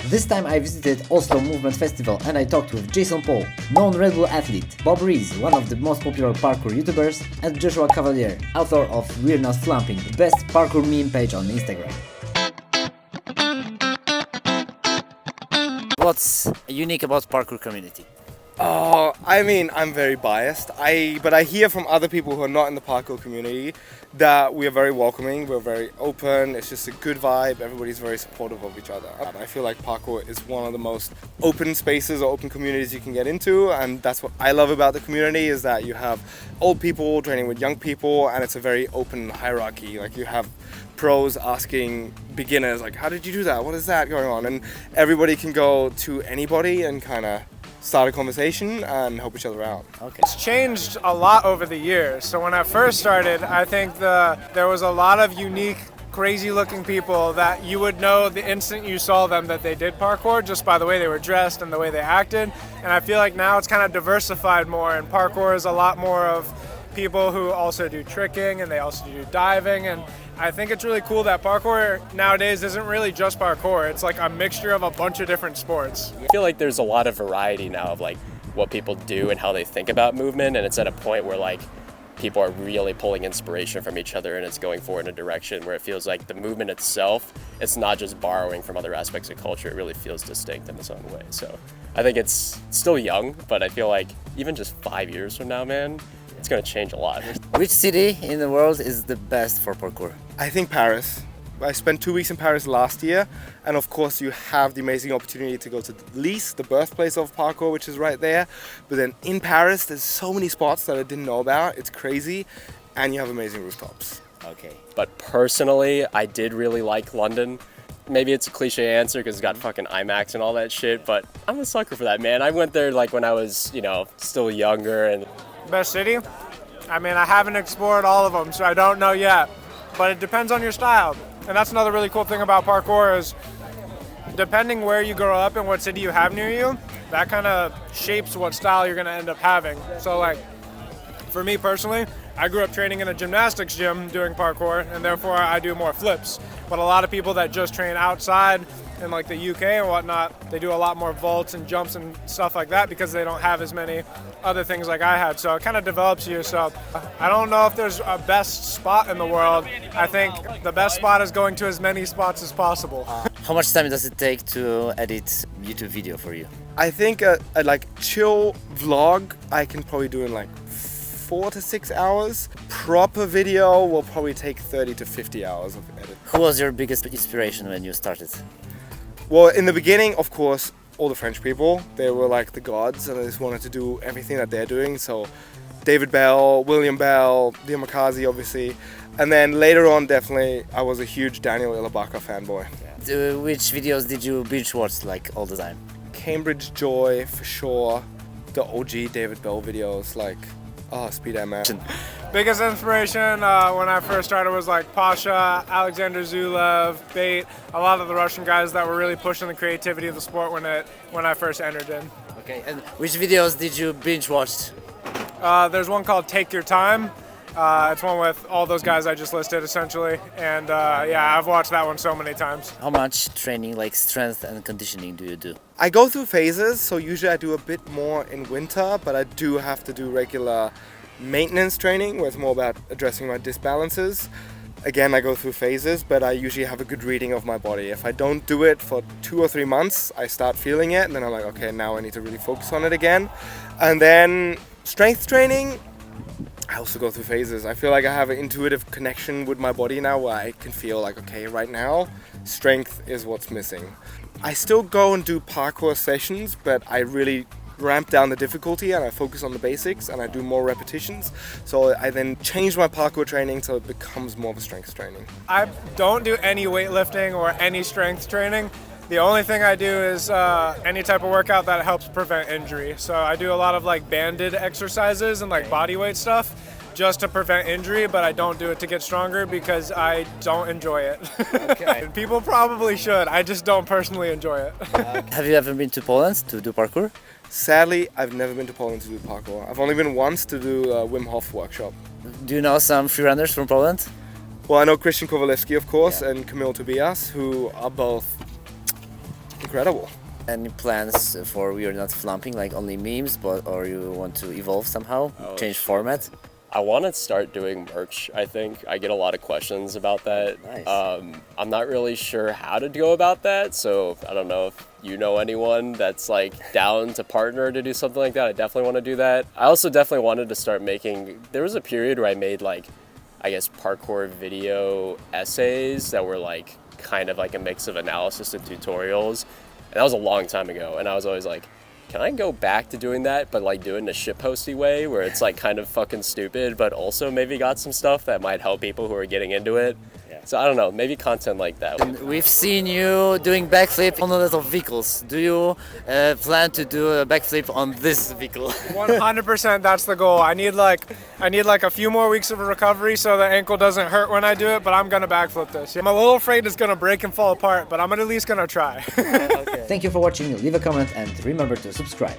This time I visited Oslo Movement Festival and I talked with Jason Paul, known RedBull athlete, Bob Rees, one of the most popular parkour YouTubers, and Joshua Cavalier, author of We're Not Flumping, the best parkour meme page on Instagram. What's unique about parkour community? Oh, I mean, I'm very biased. But I hear from other people who are not in the parkour community that we are very welcoming, we're very open, it's just a good vibe, everybody's very supportive of each other. I feel like parkour is one of the most open spaces or open communities you can get into, and that's what I love about the community, is that you have old people training with young people, and it's a very open hierarchy. Like, you have pros asking beginners, like, how did you do that? What is that going on? And everybody can go to anybody and kind of start a conversation and help each other out. Okay. It's changed a lot over the years. So when I first started, I think there was a lot of unique, crazy looking people that you would know the instant you saw them that they did parkour just by the way they were dressed and the way they acted. And I feel like now it's kind of diversified more, and parkour is a lot more of people who also do tricking and they also do diving, and I think it's really cool that parkour nowadays isn't really just parkour. It's like a mixture of a bunch of different sports. I feel like there's a lot of variety now of like what people do and how they think about movement, and it's at a point where like people are really pulling inspiration from each other and it's going forward in a direction where it feels like the movement itself, it's not just borrowing from other aspects of culture, it really feels distinct in its own way. So I think it's still young, but I feel like even just 5 years from now, man, it's going to change a lot. Which city in the world is the best for parkour? I think Paris. I spent 2 weeks in Paris last year, and of course you have the amazing opportunity to go to Nice, the birthplace of parkour, which is right there. But then in Paris, there's so many spots that I didn't know about. It's crazy, and you have amazing rooftops. Okay. But personally, I did really like London. Maybe it's a cliche answer because it's got fucking IMAX and all that shit, but I'm a sucker for that, man. I went there like when I was, still younger. And Best city? I mean, I haven't explored all of them, so I don't know yet. But it depends on your style. And that's another really cool thing about parkour is depending where you grow up and what city you have near you, that kind of shapes what style you're going to end up having. So like, for me personally, I grew up training in a gymnastics gym doing parkour, and therefore I do more flips. But a lot of people that just train outside in like the UK and whatnot, they do a lot more vaults and jumps and stuff like that because they don't have as many other things like I had. So it kind of develops you. So I don't know if there's a best spot in the world. I think the best spot is going to as many spots as possible. How much time does it take to edit YouTube video for you? I think a like chill vlog I can probably do in like 4 to 6 hours. Proper video will probably take 30 to 50 hours of edit. Who was your biggest inspiration when you started? Well, in the beginning, of course, all the French people, they were like the gods, and I just wanted to do everything that they're doing. So David Bell, William Bell, Diamakazi, obviously. And then later on, definitely, I was a huge Daniel Ilabaka fanboy. Which videos did you binge watch like all the time? Cambridge Joy, for sure. The OG David Bell videos, like, Speed MS. Biggest inspiration when I first started was like Pasha, Alexander Zulaev, Bait, a lot of the Russian guys that were really pushing the creativity of the sport when I first entered in. Okay, and which videos did you binge watch? There's one called Take Your Time. It's one with all those guys I just listed essentially, and I've watched that one so many times. How much training, like strength and conditioning, do you do? I go through phases, so usually I do a bit more in winter, but I do have to do regular maintenance training where it's more about addressing my disbalances. Again, I go through phases, but I usually have a good reading of my body. If I don't do it for 2 or 3 months, I start feeling it, and then I'm like, okay, now I need to really focus on it again. And then strength training, I also go through phases. I feel like I have an intuitive connection with my body now where I can feel like, okay, right now, strength is what's missing. I still go and do parkour sessions, but I really ramp down the difficulty and I focus on the basics and I do more repetitions. So I then change my parkour training so it becomes more of a strength training. I don't do any weightlifting or any strength training. The only thing I do is any type of workout that helps prevent injury. So I do a lot of like banded exercises and like body weight stuff just to prevent injury, but I don't do it to get stronger because I don't enjoy it. Okay. People probably should. I just don't personally enjoy it. Have you ever been to Poland to do parkour? Sadly, I've never been to Poland to do parkour. I've only been once to do a Wim Hof workshop. Do you know some freerunners from Poland? Well, I know Christian Kowalewski, of course, and Kamil Tobias, who are both incredible. Any plans for We Are Not Flumping, like only memes, or you want to evolve somehow, change format? I want to start doing merch, I think. I get a lot of questions about that. Nice. I'm not really sure how to go about that, so I don't know if you know anyone that's like down to partner to do something like that. I definitely want to do that. I also definitely wanted to start making, there was a period where I made like, I guess, parkour video essays that were like kind of like a mix of analysis and tutorials. And that was a long time ago, and I was always like, can I go back to doing that, but like do it in a shitposty way where it's like kind of fucking stupid, but also maybe got some stuff that might help people who are getting into it. Yeah. So I don't know, maybe content like that. We've seen you doing backflip on a lot of vehicles. Do you plan to do a backflip on this vehicle? 100%, that's the goal. I need like a few more weeks of recovery so the ankle doesn't hurt when I do it, but I'm gonna backflip this. I'm a little afraid it's gonna break and fall apart, but I'm at least gonna try. Thank you for watching, leave a comment and remember to subscribe.